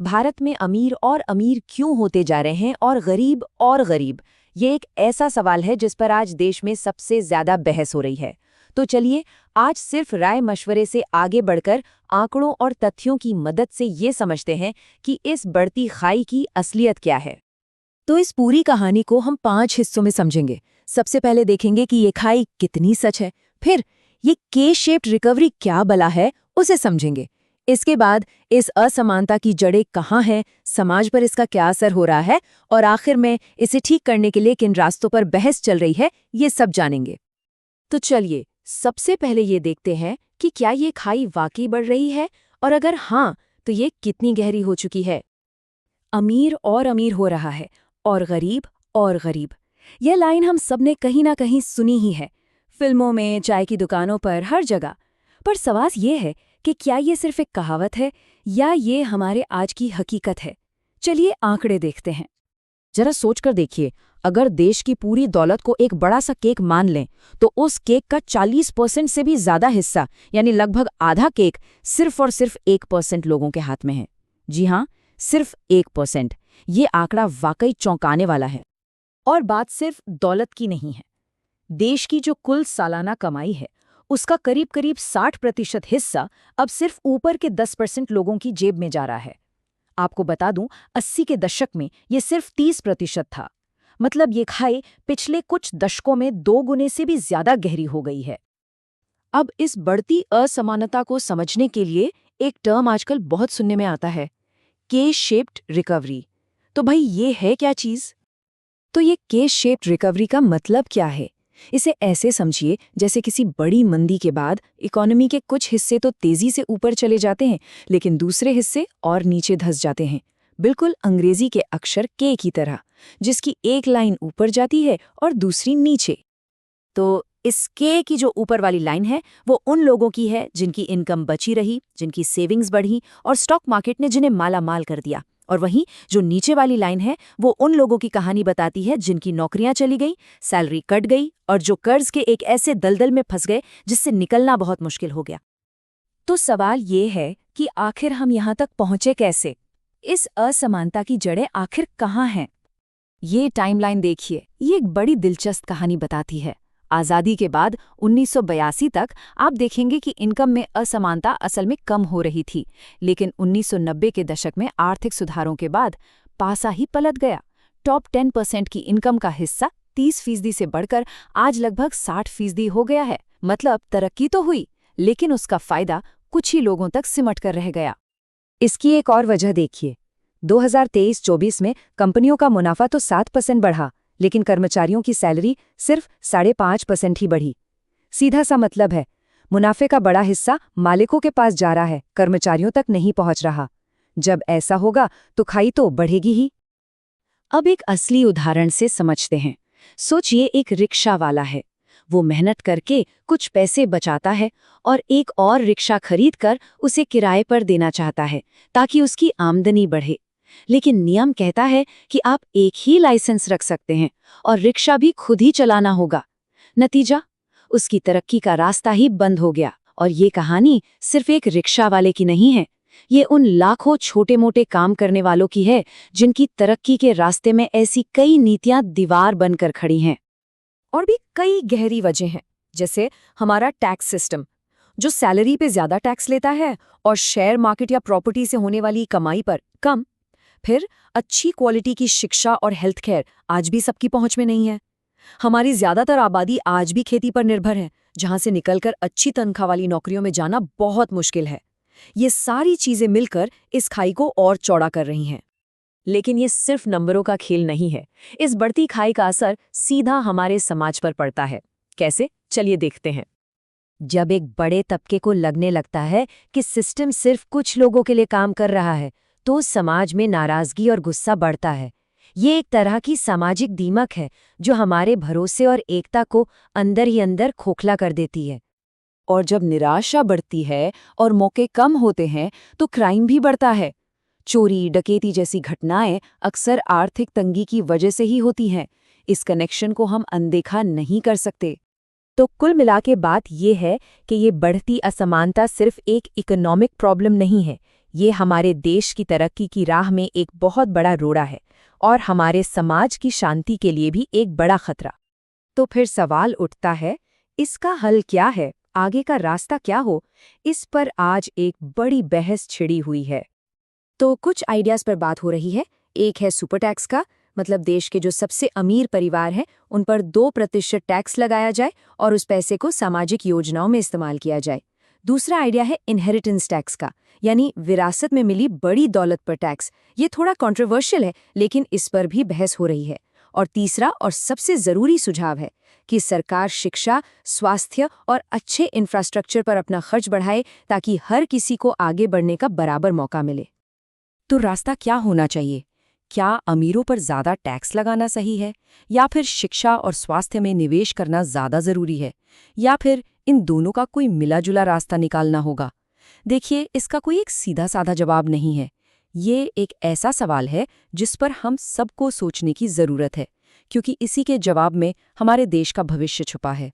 भारत में अमीर और अमीर क्यों होते जा रहे हैं और गरीब, ये एक ऐसा सवाल है जिस पर आज देश में सबसे ज्यादा बहस हो रही है। तो चलिए आज सिर्फ राय मशवरे से आगे बढ़कर आंकड़ों और तथ्यों की मदद से ये समझते हैं कि इस बढ़ती खाई की असलियत क्या है। तो इस पूरी कहानी को हम 5 हिस्सों में समझेंगे। सबसे पहले देखेंगे कि ये खाई कितनी सच है, फिर ये के शेप्ड रिकवरी क्या बला है उसे समझेंगे। इसके बाद इस असमानता की जड़ें कहाँ हैं, समाज पर इसका क्या असर हो रहा है और आखिर में इसे ठीक करने के लिए किन रास्तों पर बहस चल रही है, ये सब जानेंगे। तो चलिए सबसे पहले ये देखते हैं कि क्या ये खाई वाकई बढ़ रही है और अगर हाँ तो ये कितनी गहरी हो चुकी है। अमीर और अमीर हो रहा है और गरीब। यह लाइन हम सबने कहीं ना कहीं सुनी ही है, फिल्मों में, चाय की दुकानों पर, हर जगह। पर सवाल ये है कि क्या ये सिर्फ एक कहावत है या ये हमारे आज की हकीकत है। चलिए आंकड़े देखते हैं। जरा सोचकर देखिए, अगर देश की पूरी दौलत को एक बड़ा सा केक मान लें तो उस केक का 40% से भी ज्यादा हिस्सा यानी लगभग आधा केक सिर्फ और सिर्फ 1% लोगों के हाथ में है। जी हाँ, सिर्फ 1%। ये आंकड़ा वाकई चौंकाने वाला है। और बात सिर्फ दौलत की नहीं है। देश की जो कुल सालाना कमाई है उसका करीब करीब 60% हिस्सा अब सिर्फ ऊपर के 10% लोगों की जेब में जा रहा है। आपको बता दूं, 80 के दशक में ये सिर्फ 30% था। मतलब ये खाई पिछले कुछ दशकों में 2 गुने से भी ज्यादा गहरी हो गई है। अब इस बढ़ती असमानता को समझने के लिए एक टर्म आजकल बहुत सुनने में आता है, के शेप्ड रिकवरी। तो भाई ये है क्या चीज? तो ये के शेप्ड रिकवरी का मतलब क्या है? इसे ऐसे समझिए जैसे किसी बड़ी मंदी के बाद इकोनॉमी के कुछ हिस्से तो तेजी से ऊपर चले जाते हैं लेकिन दूसरे हिस्से और नीचे धंस जाते हैं। बिल्कुल अंग्रेजी के अक्षर के की तरह, जिसकी एक लाइन ऊपर जाती है और दूसरी नीचे। तो इस के की जो ऊपर वाली लाइन है वो उन लोगों की है जिनकी इनकम बची रही, जिनकी सेविंग्स बढ़ी और स्टॉक मार्केट ने जिन्हें माला माल कर दिया। और वहीं जो नीचे वाली लाइन है वो उन लोगों की कहानी बताती है जिनकी नौकरियां चली गई, सैलरी कट गई और जो कर्ज के एक ऐसे दलदल में फंस गए जिससे निकलना बहुत मुश्किल हो गया। तो सवाल ये है कि आखिर हम यहाँ तक पहुँचे कैसे? इस असमानता की जड़ें आखिर कहाँ हैं? ये टाइमलाइन देखिए, ये एक बड़ी दिलचस्प कहानी बताती है। आज़ादी के बाद 1982 तक आप देखेंगे कि इनकम में असमानता असल में कम हो रही थी, लेकिन 1990 के दशक में आर्थिक सुधारों के बाद पासा ही पलट गया। टॉप 10% की इनकम का हिस्सा 30% से बढ़कर आज लगभग 60% हो गया है। मतलब तरक्की तो हुई, लेकिन उसका फायदा कुछ ही लोगों तक सिमट कर रह गया। इसकी एक और वजह देखिए, 2023-24 में कंपनियों का मुनाफा तो 7% बढ़ा, लेकिन कर्मचारियों की सैलरी सिर्फ 5.5% ही बढ़ी। सीधा सा मतलब है, मुनाफे का बड़ा हिस्सा मालिकों के पास जा रहा है, कर्मचारियों तक नहीं पहुंच रहा। जब ऐसा होगा तो खाई तो बढ़ेगी ही। अब एक असली उदाहरण से समझते हैं। सोचिए एक रिक्शा वाला है, वो मेहनत करके कुछ पैसे बचाता है और एक और रिक्शा खरीदकर उसे किराए पर देना चाहता है ताकि उसकी आमदनी बढ़े। लेकिन नियम कहता है कि आप एक ही लाइसेंस रख सकते हैं और रिक्शा भी खुद ही चलाना होगा। नतीजा, उसकी तरक्की का रास्ता ही बंद हो गया। और ये कहानी सिर्फ एक रिक्शा वाले की नहीं है, ये उन लाखों छोटे मोटे काम करने वालों की है जिनकी तरक्की के रास्ते में ऐसी कई नीतियां दीवार बनकर खड़ी हैं। और भी कई गहरी वजह हैं, जैसे हमारा टैक्स सिस्टम जो सैलरी पे ज्यादा टैक्स लेता है और शेयर मार्केट या प्रॉपर्टी से होने वाली कमाई पर कम। फिर अच्छी क्वालिटी की शिक्षा और हेल्थ केयर आज भी सबकी पहुंच में नहीं है। हमारी ज्यादातर आबादी आज भी खेती पर निर्भर है, जहां से निकलकर अच्छी तनख्वाह वाली नौकरियों में जाना बहुत मुश्किल है। ये सारी चीजें मिलकर इस खाई को और चौड़ा कर रही हैं। लेकिन ये सिर्फ नंबरों का खेल नहीं है। इस बढ़ती खाई का असर सीधा हमारे समाज पर पड़ता है। कैसे? चलिए देखते हैं। जब एक बड़े तबके को लगने लगता है कि सिस्टम सिर्फ कुछ लोगों के लिए काम कर रहा है तो समाज में नाराजगी और गुस्सा बढ़ता है। ये एक तरह की सामाजिक दीमक है जो हमारे भरोसे और एकता को अंदर ही अंदर खोखला कर देती है। और जब निराशा बढ़ती है और मौके कम होते हैं तो क्राइम भी बढ़ता है। चोरी, डकैती जैसी घटनाएं अक्सर आर्थिक तंगी की वजह से ही होती हैं। इस कनेक्शन को हम अनदेखा नहीं कर सकते। तो कुल मिला के बात ये है कि ये बढ़ती असमानता सिर्फ एक इकोनॉमिक प्रॉब्लम नहीं है, ये हमारे देश की तरक्की की राह में एक बहुत बड़ा रोड़ा है और हमारे समाज की शांति के लिए भी एक बड़ा खतरा। तो फिर सवाल उठता है, इसका हल क्या है, आगे का रास्ता क्या हो? इस पर आज एक बड़ी बहस छिड़ी हुई है। तो कुछ आइडियाज पर बात हो रही है। एक है सुपर टैक्स का, मतलब देश के जो सबसे अमीर परिवार हैं उन पर 2% टैक्स लगाया जाए और उस पैसे को सामाजिक योजनाओं में इस्तेमाल किया जाए। दूसरा आइडिया है इनहेरिटेंस टैक्स का, यानी विरासत में मिली बड़ी दौलत पर टैक्स। ये थोड़ा कंट्रोवर्शियल है, लेकिन इस पर भी बहस हो रही है। और तीसरा और सबसे जरूरी सुझाव है कि सरकार शिक्षा, स्वास्थ्य और अच्छे इंफ्रास्ट्रक्चर पर अपना खर्च बढ़ाए ताकि हर किसी को आगे बढ़ने का बराबर मौका मिले। तो रास्ता क्या होना चाहिए? क्या अमीरों पर ज़्यादा टैक्स लगाना सही है, या फिर शिक्षा और स्वास्थ्य में निवेश करना ज़्यादा ज़रूरी है, या फिर इन दोनों का कोई मिला-जुला रास्ता निकालना होगा? देखिए, इसका कोई एक सीधा साधा जवाब नहीं है। ये एक ऐसा सवाल है जिस पर हम सबको सोचने की ज़रूरत है, क्योंकि इसी के जवाब में हमारे देश का भविष्य छुपा है।